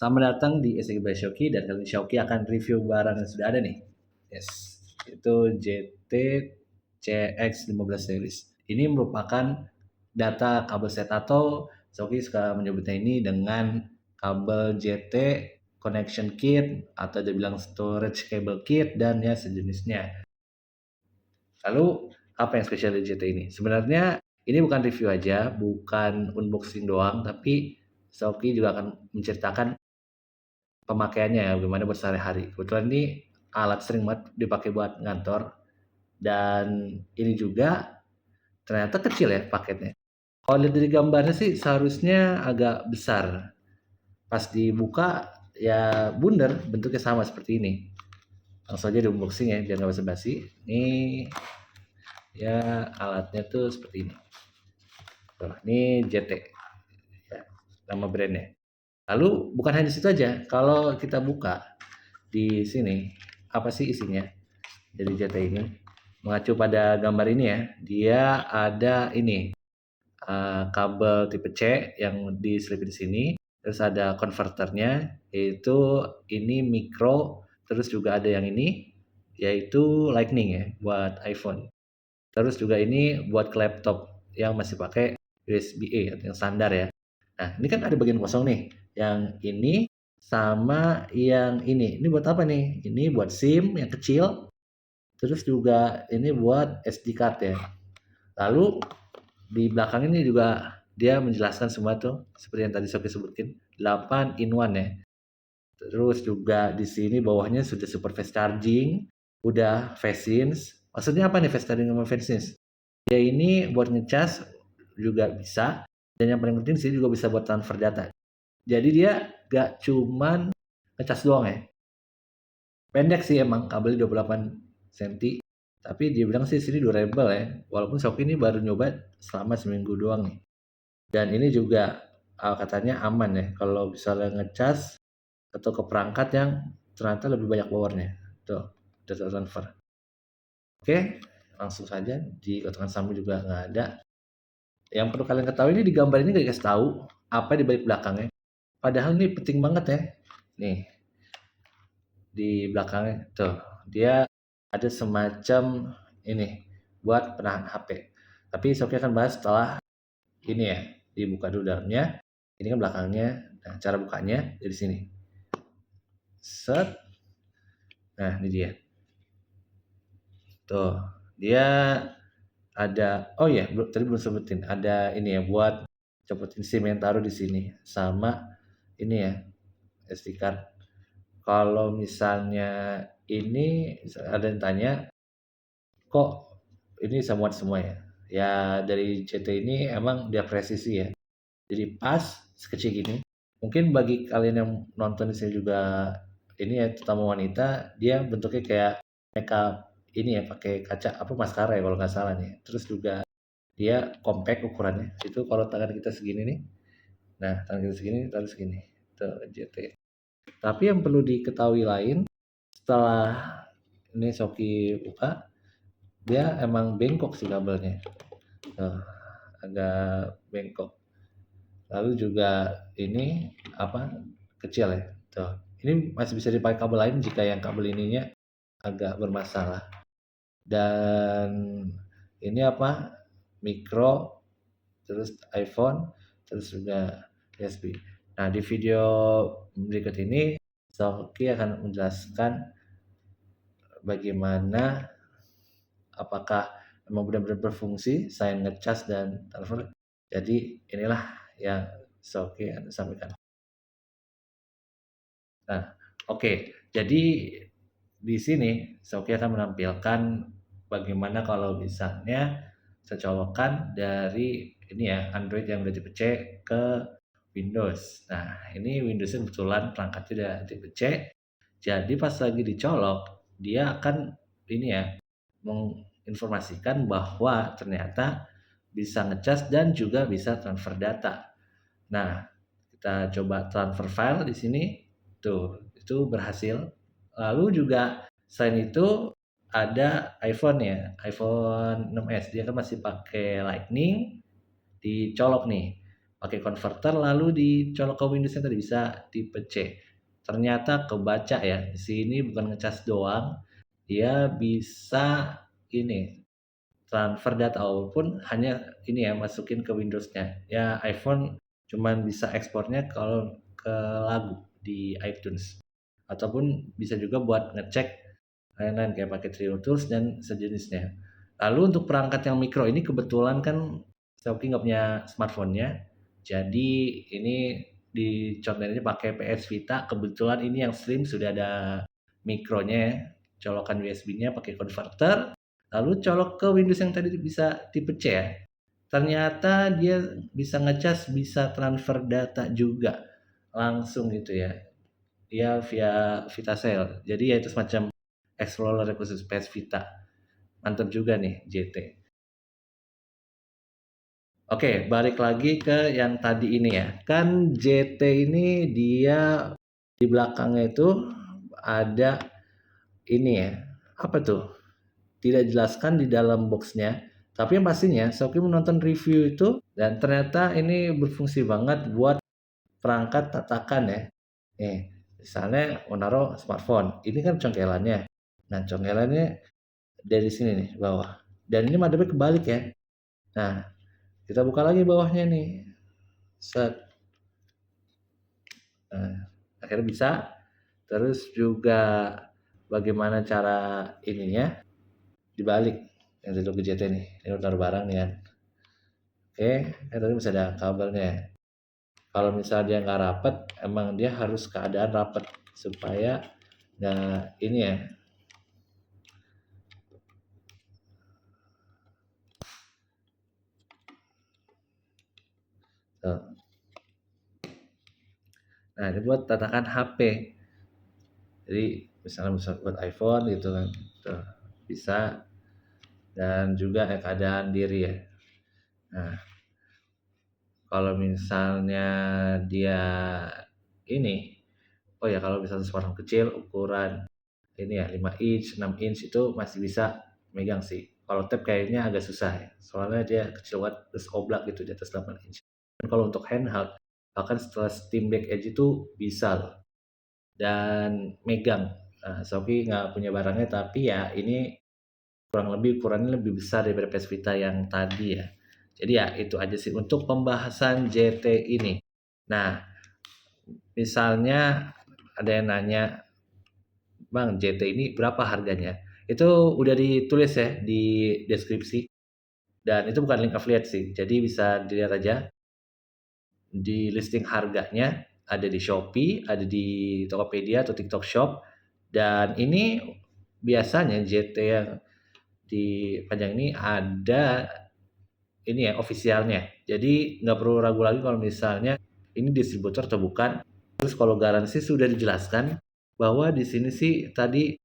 Selamat datang di SG by Shoki, dan kali ini Shoki akan review barang yang sudah ada nih. Yes, itu JT CX15 series. Ini merupakan data kabel set, atau Shoki suka menyebutnya ini dengan kabel JT connection kit, atau dibilang storage cable kit, dan ya sejenisnya. Lalu apa yang spesial di JT ini? Sebenarnya ini bukan review aja, bukan unboxing doang, tapi Shoki juga akan menceritakan pemakaiannya ya, bagaimana buat sehari-hari. Kebetulan ini alat sering banget dipakai buat ngantor, dan ini juga ternyata kecil ya paketnya. Kalau lihat dari gambarnya sih seharusnya agak besar. Pas dibuka ya bundar, bentuknya sama seperti ini. Langsung aja di unboxing ya, biar nggak basa-basi. Ini ya alatnya tuh seperti ini. Tuh, ini JT ya, nama brandnya. Lalu bukan hanya di situ aja. Kalau kita buka di sini, apa sih isinya? Jadi JT ini mengacu pada gambar ini ya, dia ada ini kabel tipe C yang diselipin di sini, terus ada konverternya, yaitu ini micro, terus juga ada yang ini, yaitu lightning ya, buat iPhone. Terus juga ini buat ke laptop yang masih pakai USB-A atau yang standar ya. Nah, ini kan ada bagian kosong nih. Yang ini sama yang ini. Ini buat apa nih? Ini buat SIM yang kecil. Terus juga ini buat SD card ya. Lalu di belakang ini juga dia menjelaskan semua tuh seperti yang tadi Sofi sebutin, 8 in 1 ya. Terus juga di sini bawahnya sudah super fast charging, udah fast sync. Maksudnya apa nih fast charging sama fast sync? Ya ini buat ngecas juga bisa, dan yang paling penting sih juga bisa buat transfer data. Jadi dia gak cuman ngecas doang ya. Pendek sih emang, kabelnya 28 cm. Tapi dia bilang sih sini durable ya. Walaupun Shopee ini baru nyoba selama seminggu doang nih. Dan ini juga katanya aman ya kalau misalnya ngecas atau ke perangkat yang ternyata lebih banyak powernya. Tuh, data transfer. Oke, langsung saja di kotakan sambung juga nggak ada. Yang perlu kalian ketahui ini di gambar ini gak dikasih tahu apa di balik belakangnya. Padahal ini penting banget ya. Nih, di belakangnya tuh dia ada semacam ini buat penahan HP. Tapi Sofi akan bahas setelah ini ya, dibuka dulu dalamnya. Ini kan belakangnya. Nah, cara bukanya dari sini. Set. Nah, ini dia. Tuh, dia ada, oh ya, tadi belum sebutin, ada ini ya buat copotin SIM yang taruh di sini, sama ini ya SD card. Kalau misalnya ini ada yang tanya, kok ini semua ya? Ya dari CT ini emang dia presisi ya. Jadi pas sekecil gini. Mungkin bagi kalian yang nonton di sini juga ini ya, terutama wanita, dia bentuknya kayak makeup ini ya, pakai kaca apa maskara ya kalau nggak salah nih. Terus juga dia compact ukurannya. Itu kalau tangan kita segini nih. Nah, tangan kita segini, taruh segini. Itu JT. Tapi yang perlu diketahui lain, setelah ini Shoki buka, dia emang bengkok sih kabelnya. Tuh, agak bengkok. Lalu juga ini apa kecil ya. Tuh. Ini masih bisa dipakai kabel lain jika yang kabel ininya agak bermasalah. Dan ini apa? Micro, terus iPhone, terus juga USB. Nah, di video berikut ini Soki akan menjelaskan bagaimana apakah memang benar-benar berfungsi selain ngecas dan transfer. Jadi inilah yang Soki akan sampaikan. Nah, oke. Jadi di sini Soki akan menampilkan bagaimana kalau misalnya secolokan dari ini ya Android yang udah tipe C ke Windows. Nah, ini Windowsnya kebetulan perangkatnya udah tipe C. Jadi pas lagi dicolok, dia akan ini ya menginformasikan bahwa ternyata bisa ngecas dan juga bisa transfer data. Nah, kita coba transfer file di sini. Tuh, itu berhasil. Lalu juga selain itu ada iPhone ya, iPhone 6s. Dia kan masih pakai Lightning, dicolok nih. pakai converter lalu dicolok ke Windows-nya tadi bisa tipe C. Ternyata kebaca ya. Di sini bukan ngecas doang, dia bisa ini transfer data walaupun hanya ini ya masukin ke Windows-nya. Ya iPhone cuman bisa ekspornya kalau ke lagu di iTunes. Ataupun bisa juga buat ngecek lain-lain kayak pakai Trio Tools dan sejenisnya. Lalu untuk perangkat yang mikro ini kebetulan kan Xiaomi nggak punya smartphone-nya, jadi ini dicontohinnya pakai PS Vita. Kebetulan ini yang slim sudah ada mikronya ya, colokan USB-nya pakai converter, lalu colok ke Windows yang tadi bisa tipe C ya. Ternyata dia bisa ngecas, bisa transfer data juga langsung gitu ya. Dia via VitaCell. Jadi ya itu semacam Explorer khusus PS Vita. Mantap juga nih JT. Oke, balik lagi ke yang tadi ini ya. Kan JT ini dia di belakangnya itu ada ini ya. Apa tuh? Tidak jelaskan di dalam boxnya. Tapi yang pastinya, Soki menonton review itu dan ternyata ini berfungsi banget buat perangkat tatakan ya. Nih, misalnya mau naruh smartphone. Ini kan congkelannya. Nah, congkelannya dari sini nih bawah. Dan ini madepnya kebalik ya. Nah, kita buka lagi bawahnya nih. Set. Nah, akhirnya bisa. Terus juga bagaimana cara ininya dibalik yang itu GJT nih. Ini udah taruh barang nih kan. Oke, tadi bisa ada kabelnya. Kalau misalnya dia nggak rapet, emang dia harus keadaan rapet supaya nggak ini ya. Tuh. Nah, ini buat tatakan HP. Jadi misalnya bisa buat iPhone gitu kan. Tuh, bisa dan juga keadaan diri ya. Nah, kalau misalnya dia ini, oh ya kalau misalnya smartphone kecil ukuran ini ya 5 inch, 6 inch itu masih bisa megang sih. Kalau tab kayaknya agak susah ya. Soalnya dia kecil banget terus oblak gitu di atas 8 inch. Dan kalau untuk handheld bahkan setelah Steam Back Edge itu bisa loh. Dan megang. Nah, Shopee nggak punya barangnya tapi ya ini kurang lebih ukurannya lebih besar daripada PS Vita yang tadi ya. Jadi ya itu aja sih untuk pembahasan JT ini. Nah, misalnya ada yang nanya, Bang, JT ini berapa harganya? Itu udah ditulis ya di deskripsi. Dan itu bukan link affiliate sih. Jadi bisa dilihat aja di listing harganya ada di Shopee, ada di Tokopedia atau TikTok Shop. Dan ini biasanya JT yang di panjang ini ada ini ya ofisialnya. Jadi nggak perlu ragu lagi kalau misalnya ini distributor atau bukan. Terus kalau garansi sudah dijelaskan bahwa di sini sih tadi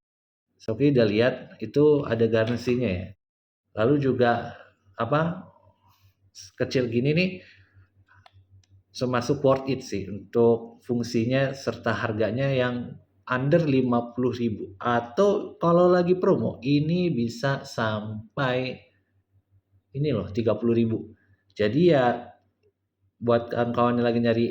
Soki udah lihat itu ada garansinya ya. Lalu juga apa kecil gini nih termasuk worth it sih untuk fungsinya serta harganya yang under 50.000 atau kalau lagi promo ini bisa sampai ini loh 30.000. Jadi ya buat kawan-kawan yang lagi nyari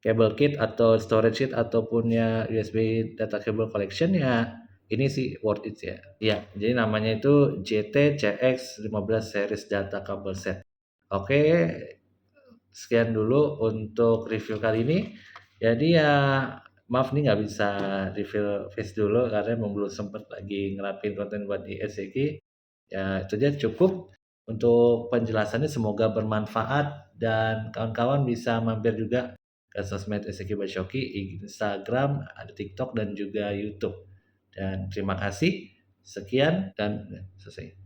cable kit atau storage kit ataupun ya USB data cable collection ya ini sih worth it ya. Ya, jadi namanya itu JT CX15 series data cable set. Oke, sekian dulu untuk review kali ini. Jadi ya maaf nih nggak bisa review face dulu karena emang belum sempet lagi ngerapin konten buat di SCG. Ya itu aja cukup untuk penjelasannya semoga bermanfaat dan kawan-kawan bisa mampir juga ke sosmed SCG by Shoki, Instagram, ada TikTok dan juga YouTube. Dan terima kasih. Sekian dan selesai.